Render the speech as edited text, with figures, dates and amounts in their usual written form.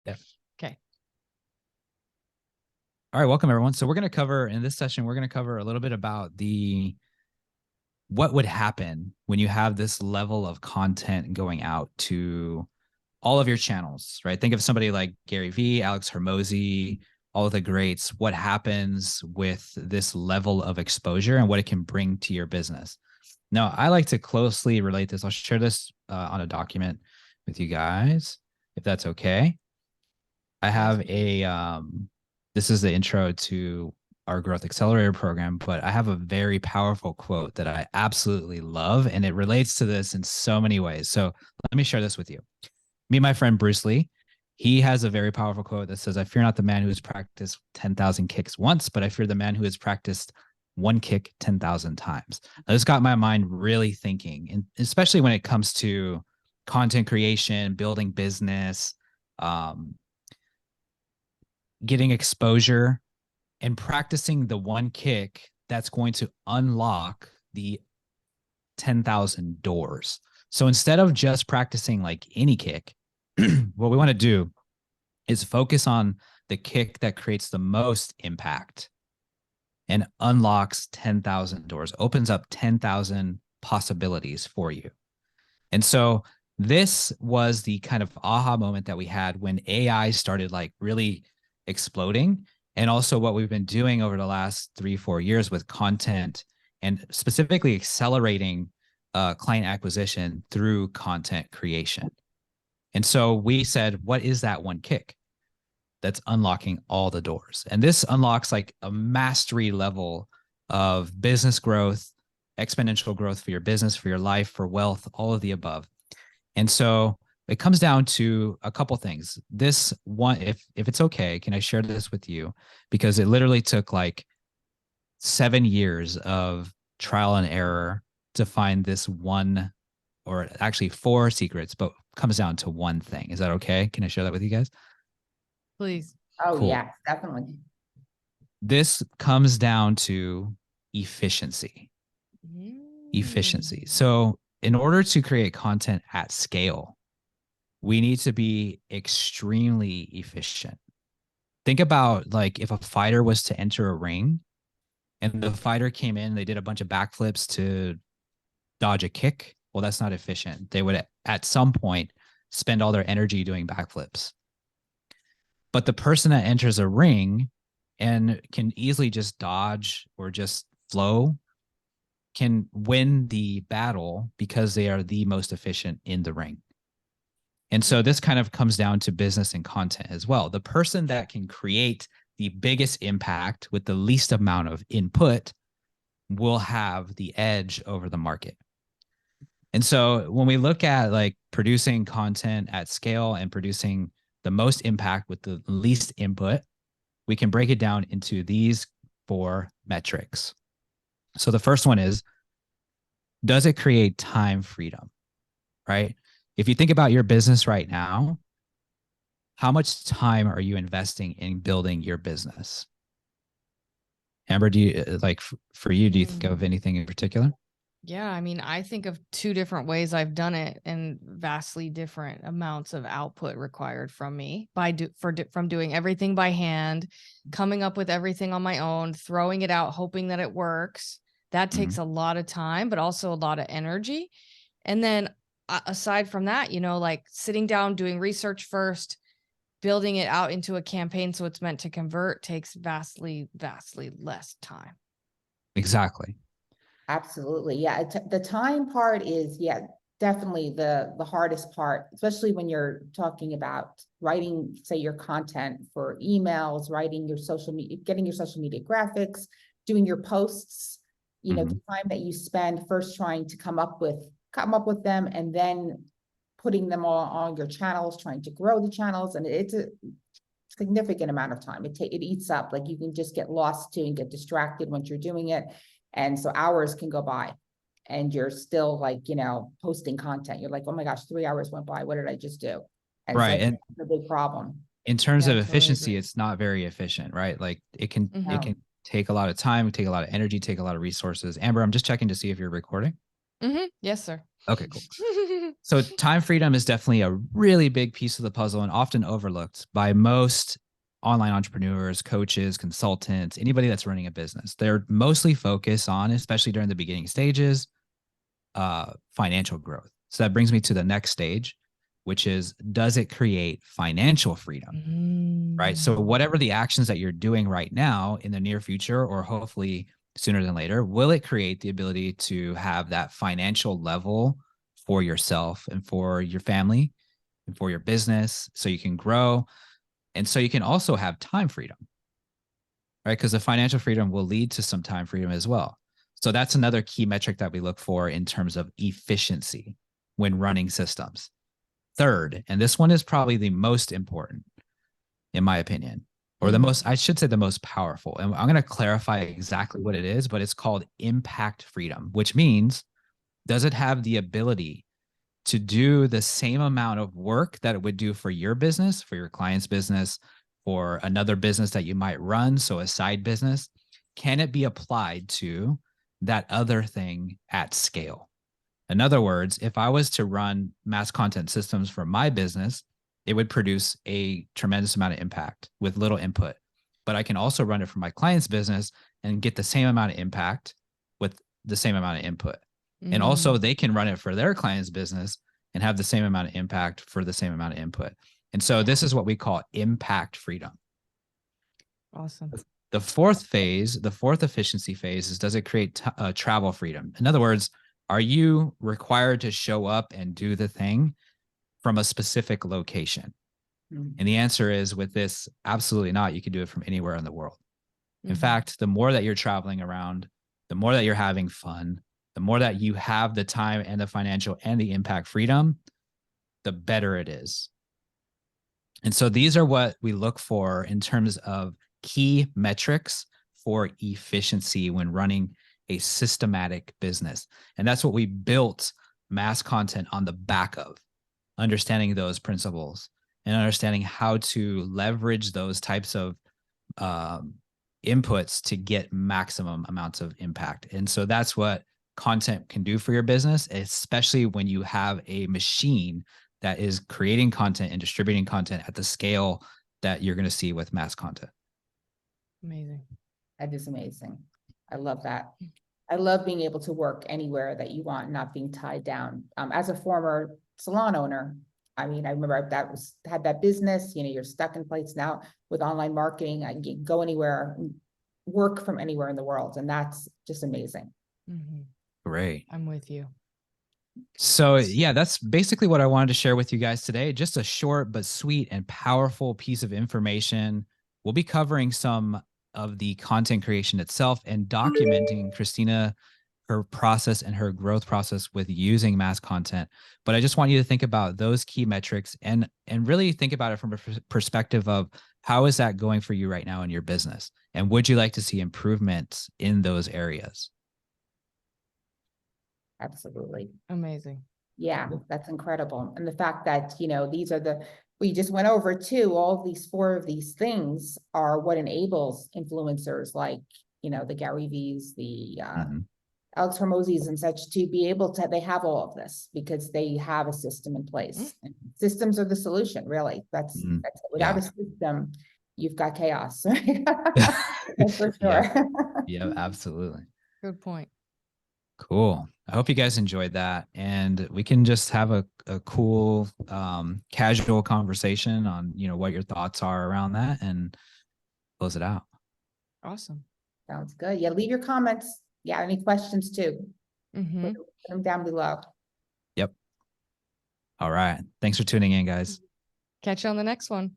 Yeah. Okay. All right, welcome everyone. So we're going to cover in this session, we're going to cover a little bit about what would happen when you have this level of content going out to all of your channels, right? Think of somebody like Gary Vee, Alex Hormozy, all of the greats. What happens with this level of exposure and what it can bring to your business? Now, I like to closely relate this. I'll share this on a document with you guys, if that's okay. I have this is the intro to our Growth Accelerator program, but I have a very powerful quote that I absolutely love, and it relates to this in so many ways. So let me share this with you. Me and my friend Bruce Lee, he has a very powerful quote that says, I fear not the man who has practiced 10,000 kicks once, but I fear the man who has practiced one kick 10,000 times. Now, this got my mind really thinking, and especially when it comes to content creation, building business, getting exposure, and practicing the one kick that's going to unlock the 10,000 doors. So instead of just practicing like any kick, what we want to do is focus on the kick that creates the most impact and unlocks 10,000 doors, opens up 10,000 possibilities for you. And so this was the kind of aha moment that we had when AI started like really exploding. And also what we've been doing over the last 3-4 years with content and specifically accelerating client acquisition through content creation. And so we said, what is that one kick that's unlocking all the doors? And this unlocks like a mastery level of business growth, exponential growth for your business, for your life, for wealth, all of the above. And so it comes down to a couple things. This one, if it's okay, can I share this with you? Because it literally took like 7 years of trial and error to find this one, or actually 4 secrets, but comes down to one thing. Is that okay? Can I share that with you guys? Please. Oh, Cool. yeah, definitely. This comes down to efficiency. Efficiency. So in order to create content at scale, we need to be extremely efficient. Think about like if a fighter was to enter a ring and the fighter came in, they did a bunch of backflips to dodge a kick. Well, that's not efficient. They would at some point spend all their energy doing backflips. But the person that enters a ring and can easily just dodge or just flow can win the battle because they are the most efficient in the ring. And so this kind of comes down to business and content as well. The person that can create the biggest impact with the least amount of input will have the edge over the market. And so when we look at like producing content at scale and producing the most impact with the least input, we can break it down into these 4 metrics. So the first one is, does it create time freedom, right? If you think about your business right now, how much time are you investing in building your business? Amber, do you like for you, do you think of anything in particular? Yeah, I mean, I think of 2 different ways I've done it and vastly different amounts of output required from me from doing everything by hand, coming up with everything on my own, throwing it out, hoping that it works. That takes a lot of time, but also a lot of energy. And then aside from that, like sitting down, doing research first, building it out into a campaign so it's meant to convert takes vastly, vastly less time. Exactly. Absolutely. Yeah. The time part is, yeah, definitely the hardest part, especially when you're talking about writing, say, your content for emails, writing your social media, getting your social media graphics, doing your posts, the time that you spend first trying to come up with them and then putting them all on your channels, trying to grow the channels. And it's a significant amount of time. It eats up, like you can just get lost too and get distracted once you're doing it. And so hours can go by and you're still like, posting content. You're like, oh my gosh, 3 hours went by. What did I just do? And right. So and it's a big problem. In terms of I totally efficiency, agree. it's not very efficient, right? Like it can take a lot of time, take a lot of energy, take a lot of resources. Amber, I'm just checking to see if you're recording. Yes, sir. Okay, cool. So time freedom is definitely a really big piece of the puzzle and often overlooked by most online entrepreneurs, coaches, consultants, anybody that's running a business. They're mostly focused on, especially during the beginning stages, financial growth. So that brings me to the next stage, which is, does it create financial freedom? Right? So whatever the actions that you're doing right now in the near future, or hopefully sooner than later, will it create the ability to have that financial level for yourself and for your family and for your business so you can grow? And so you can also have time freedom, right? Because the financial freedom will lead to some time freedom as well. So that's another key metric that we look for in terms of efficiency when running systems. Third, and this one is probably the most important, in my opinion, or the most, I should say the most powerful. And I'm going to clarify exactly what it is, but it's called impact freedom, which means, does it have the ability to do the same amount of work that it would do for your business, for your client's business, for another business that you might run, so a side business? Can it be applied to that other thing at scale? In other words, if I was to run mass content systems for my business, it would produce a tremendous amount of impact with little input. But I can also run it for my client's business and get the same amount of impact with the same amount of input. And also they can run it for their client's business and have the same amount of impact for the same amount of input. And so this is what we call impact freedom. Awesome. The fourth phase, the fourth efficiency phase, is, does it create travel freedom? In other words, are you required to show up and do the thing from a specific location? And the answer is, with this, absolutely not. You can do it from anywhere in the world. In fact, the more that you're traveling around, the more that you're having fun, the more that you have the time and the financial and the impact freedom, the better it is. And so these are what we look for in terms of key metrics for efficiency when running a systematic business. And that's what we built mass content on the back of, understanding those principles and understanding how to leverage those types of inputs to get maximum amounts of impact. And so that's what content can do for your business, especially when you have a machine that is creating content and distributing content at the scale that you're going to see with mass content. Amazing. That is amazing. I love that. I love being able to work anywhere that you want, not being tied down. As a former salon owner, I mean, I remember had that business, you know, you're stuck in place. Now with online marketing, I can go anywhere, work from anywhere in the world. And that's just amazing. Great. I'm with you. So yeah, that's basically what I wanted to share with you guys today. Just a short but sweet and powerful piece of information. We'll be covering some of the content creation itself and documenting Christina, her process and her growth process with using mass content. But I just want you to think about those key metrics and really think about it from a perspective of, how is that going for you right now in your business? And would you like to see improvements in those areas? Absolutely. Amazing. Yeah, that's incredible. And the fact that, you know, these are we just went over too, all of these 4 of these things are what enables influencers like, you know, the Gary V's, the Alex Hormozzi's and such, to be able to, they have all of this because they have a system in place. And systems are the solution, really. That's without a system, you've got chaos. Right? That's for sure. Yeah, absolutely. Good point. Cool. I hope you guys enjoyed that, and we can just have a cool, casual conversation on, you know, what your thoughts are around that and close it out. Awesome. Sounds good. Yeah, leave your comments. Yeah, any questions too? Put them down below. Yep. All right. Thanks for tuning in, guys. Catch you on the next one.